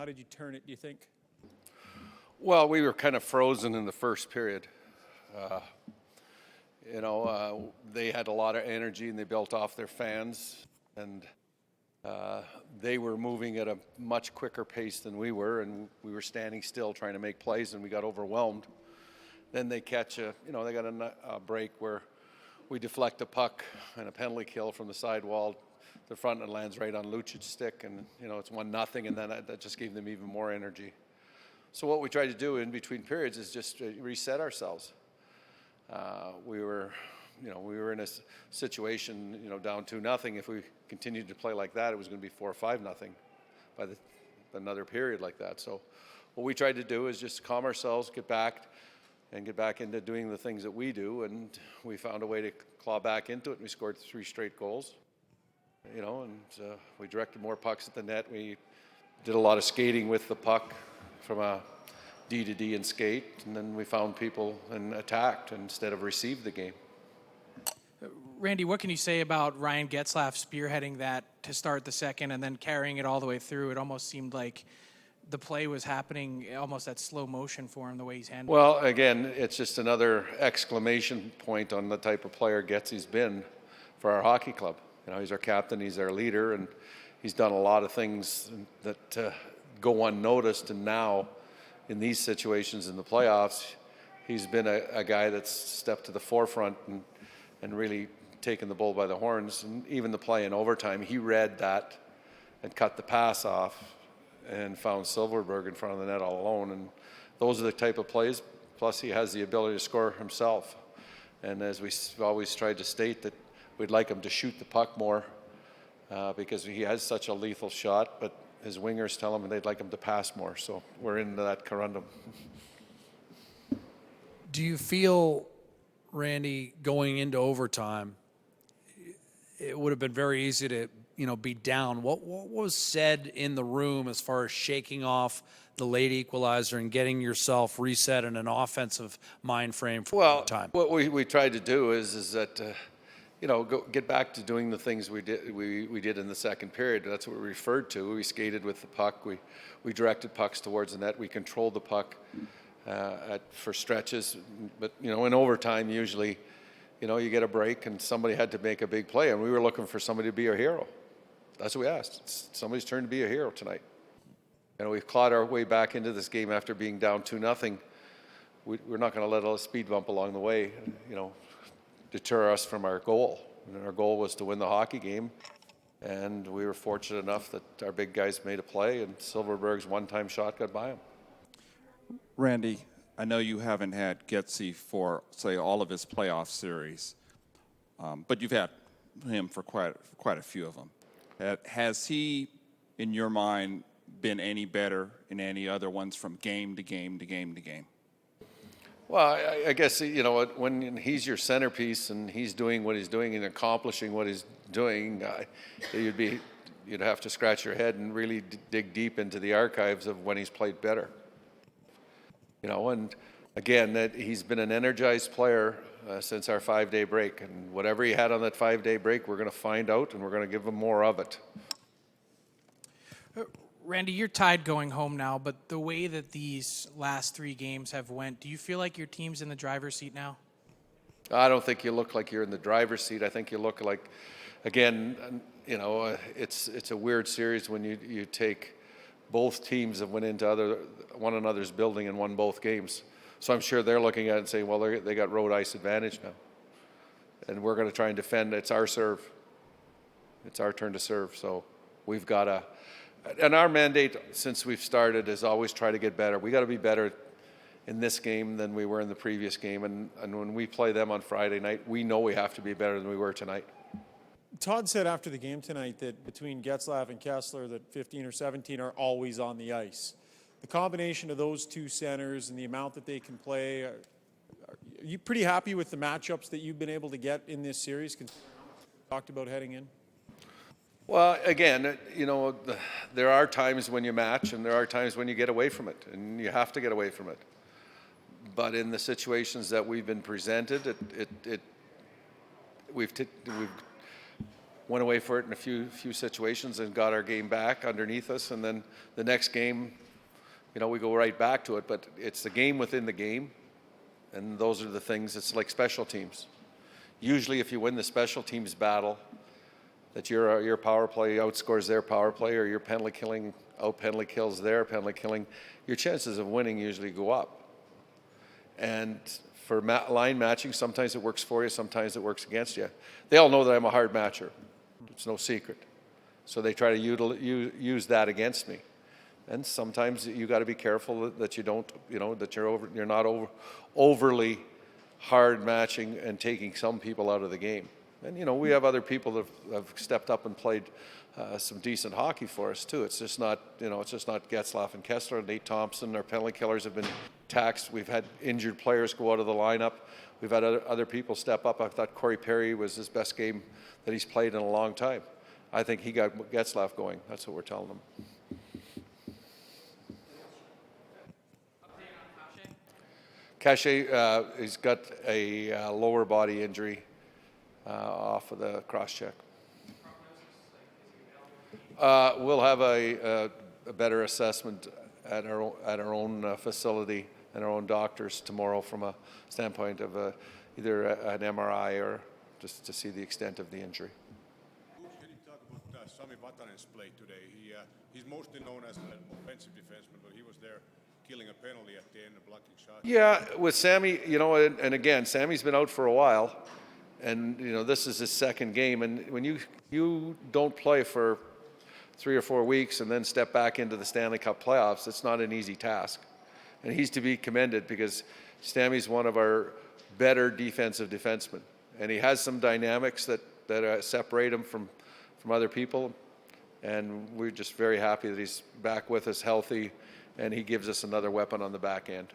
How did you turn it, do you think? Well, we were kind of frozen in the first period. They had a lot of energy and they built off their fans, and they were moving at a much quicker pace than we were, and we were standing still trying to make plays, and we got overwhelmed. Then they catch they got a break where we deflect a puck and a penalty kill from the sidewall to the front, and it lands right on Lucic's stick, and it's 1-0, and then that just gave them even more energy. So what we tried to do in between periods is just reset ourselves. We were in a situation, down 2-0. If we continued to play like that, it was going to be 4 or 5-0 by another period like that. So what we tried to do is just calm ourselves, get back into doing the things that we do, and we found a way to claw back into it, and we scored 3 straight goals. We directed more pucks at the net. We did a lot of skating with the puck from a D to D and skate, and then we found people and attacked instead of received the game. Randy, what can you say about Ryan Getzlaf spearheading that to start the second and then carrying it all the way through? It almost seemed like the play was happening almost at slow motion for him, the way he's handled it. Well, again, it's just another exclamation point on the type of player Getsy's been for our hockey club. He's our captain, he's our leader, and he's done a lot of things that go unnoticed, and now in these situations in the playoffs, he's been a guy that's stepped to the forefront and really taken the bull by the horns. And even the play in overtime, he read that and cut the pass off and found Silverberg in front of the net all alone. And those are the type of plays. Plus, he has the ability to score himself. And as we always tried to state, that we'd like him to shoot the puck more because he has such a lethal shot, but his wingers tell him they'd like him to pass more. So we're into that conundrum. Do you feel, Randy, going into overtime, it would have been very easy to, be down? What was said in the room as far as shaking off the late equalizer and getting yourself reset in an offensive mind frame for time? What we tried to do is that get back to doing the things we did in the second period. That's what we referred to. We skated with the puck. We directed pucks towards the net. We controlled the puck for stretches. But in overtime, usually, you get a break and somebody had to make a big play, and we were looking for somebody to be our hero. That's what we asked. It's somebody's turn to be a hero tonight. We've clawed our way back into this game after being down 2-0. We're not going to let a speed bump along the way, deter us from our goal. And our goal was to win the hockey game, and we were fortunate enough that our big guys made a play, and Silverberg's one-time shot got by him. Randy, I know you haven't had Getzey for, say, all of his playoff series, but you've had him for quite a few of them. Has he, in your mind, been any better in any other ones from game to game to game to game? Well, I guess, when he's your centerpiece and he's doing what he's doing and accomplishing what he's doing, you'd have to scratch your head and really dig deep into the archives of when he's played better. And again, that he's been an energized player since our 5-day break. And whatever he had on that 5-day break, we're going to find out, and we're going to give him more of it. Randy, you're tied going home now, but the way that these last 3 games have went, do you feel like your team's in the driver's seat now? I don't think you look like you're in the driver's seat. I think you look like, again, it's a weird series when you take both teams that went into one another's building and won both games. So I'm sure they're looking at it and saying, well, they got road ice advantage now. And we're going to try and defend. It's our serve. It's our turn to serve. So we've got to, and our mandate since we've started is always try to get better. We got to be better in this game than we were in the previous game. And when we play them on Friday night, we know we have to be better than we were tonight. Todd said after the game tonight that between Getzlaf and Kessler that 15 or 17 are always on the ice. The combination of those two centers and the amount that they can play, are you pretty happy with the matchups that you've been able to get in this series, considering what you talked about heading in? Well, again, there are times when you match and there are times when you get away from it, and you have to get away from it. But in the situations that we've been presented, we've went away for it in a few situations and got our game back underneath us. And then the next game, we go right back to it. But it's the game within the game, and those are the things. It's like special teams. Usually, if you win the special teams battle, that your power play outscores their power play, or your penalty killing out-penalty kills their penalty killing, your chances of winning usually go up. And for line matching, sometimes it works for you, sometimes it works against you. They all know that I'm a hard matcher. It's no secret. So they try to use that against me. And sometimes you got to be careful that you don't, that you're not overly hard matching and taking some people out of the game. And we have other people that have stepped up and played some decent hockey for us too. It's just not, Getzlaf and Kessler. Nate Thompson, our penalty killers, have been taxed. We've had injured players go out of the lineup. We've had other people step up. I thought Corey Perry was his best game that he's played in a long time. I think he got Getzlaf going. That's what we're telling them. Cache, he's got a lower body injury off of the cross-check. We'll have a better assessment at our own facility and our own doctors tomorrow from a standpoint of either an MRI or just to see the extent of the injury. Can you talk about Sami Vatanen's play today? He's mostly known as an offensive defenseman, but he was there killing a penalty at the end of blocking shots. Yeah, with Sammy, and again, Sammy's been out for a while, and this is his second game, and when you don't play for 3 or 4 weeks and then step back into the Stanley Cup playoffs, it's not an easy task. And he's to be commended because Sammy's one of our better defensive defensemen. And he has some dynamics that separate him from other people. And we're just very happy that he's back with us healthy, and he gives us another weapon on the back end.